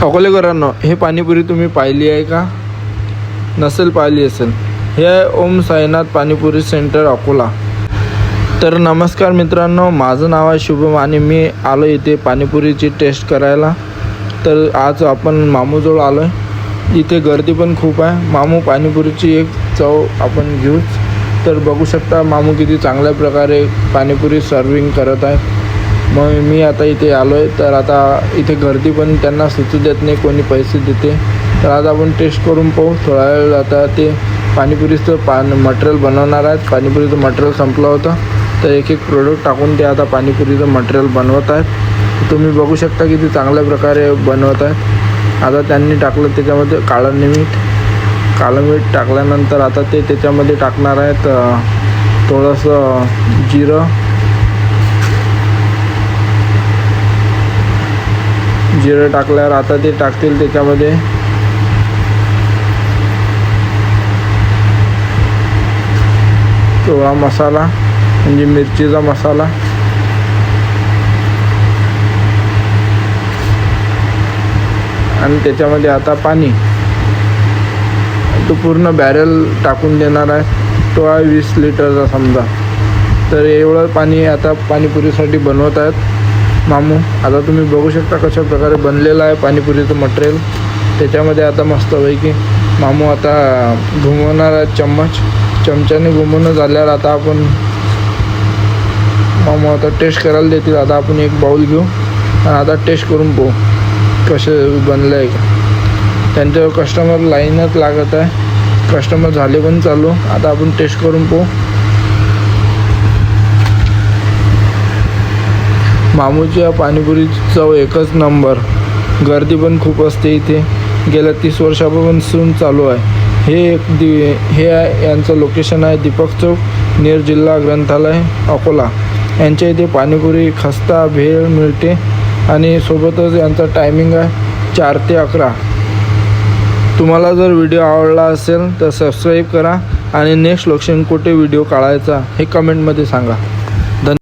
अकोलेकरांनो, हे पाणीपुरी तुम्ही पाहिली आहे का? नसेल पाहिली असेल. हे आहे ओम साईनाथ पाणीपुरी सेंटर अकोला. तर नमस्कार मित्रांनो, माझं नाव आहे शुभम आणि मी आलो इथे पाणीपुरीची टेस्ट करायला. तर आज आपण मामूजवळ आलो आहे. इथे गर्दी पण खूप आहे. मामू पाणीपुरीची एक चव आपण घेऊच. तर बघू शकता मामू किती चांगल्या प्रकारे पाणीपुरी सर्विंग करत आहे. मग मी आता इथे आलो आहे. तर आता इथे गर्दी पण त्यांना सुचू देत नाही, कोणी पैसे देते. तर आज आपण टेस्ट करून पाहू. थोडा वेळ आता ते पाणीपुरीचं मटेरियल बनवणार आहेत. पाणीपुरीचं मटेरियल संपलं होतं, तर एक एक प्रोडक्ट टाकून ते आता पाणीपुरीचं मटेरियल बनवत आहेत. तुम्ही बघू शकता किती चांगल्या प्रकारे बनवत आहेत. आता त्यांनी टाकलं त्याच्यामध्ये काळं मीठ टाकल्यानंतर आता ते त्याच्यामध्ये टाकणार आहेत थोडंसं जिरं टाकल्यावर आता ते टाकतील त्याच्यामध्ये थोडा मसाला, म्हणजे मिरचीचा मसाला, आणि त्याच्यामध्ये आता पाणी. तो पूर्ण बॅरल टाकून देणार आहे. तो आहे 20 लिटरचा समजा. तर एवढं पाणी आता पाणीपुरीसाठी बनवत आहेत मामू. आता तुम्ही बघू शकता कशा प्रकारे बनलेलं आहे पाणीपुरीचं मटेरियल. त्याच्यामध्ये आता मस्तपैकी मामू आता घुमवणार आहे चमच्याने घुमवणं झाल्यावर आता आपण मामू आता टेस्ट करायला देतील. आता आपण एक बाउल घेऊ आणि आता टेस्ट करून पाहू कसे बनलं आहे का. त्यांच्यावर कस्टमर लाईनच लागत आहे. कस्टमर झाले पण चालू. आता आपण टेस्ट करून पाहू. मामूच्या पाणीपुरीची चव एकच नंबर. गर्दी पण खूप असते इथे. गेल्या 30 वर्षापासून चालू आहे. हे आहे यांचं लोकेशन आहे दीपक चौक, नियर जिल्हा ग्रंथालय अकोला. यांच्या इथे पाणीपुरी, खस्ता, भेळ मिळते आणि सोबतच यांचा टायमिंग आहे 4 ते 11. तुम्हाला जर व्हिडिओ आवडला असेल तर सबस्क्राईब करा आणि नेक्स्ट लोकेशन कुठे व्हिडिओ काढायचा हे कमेंटमध्ये सांगा.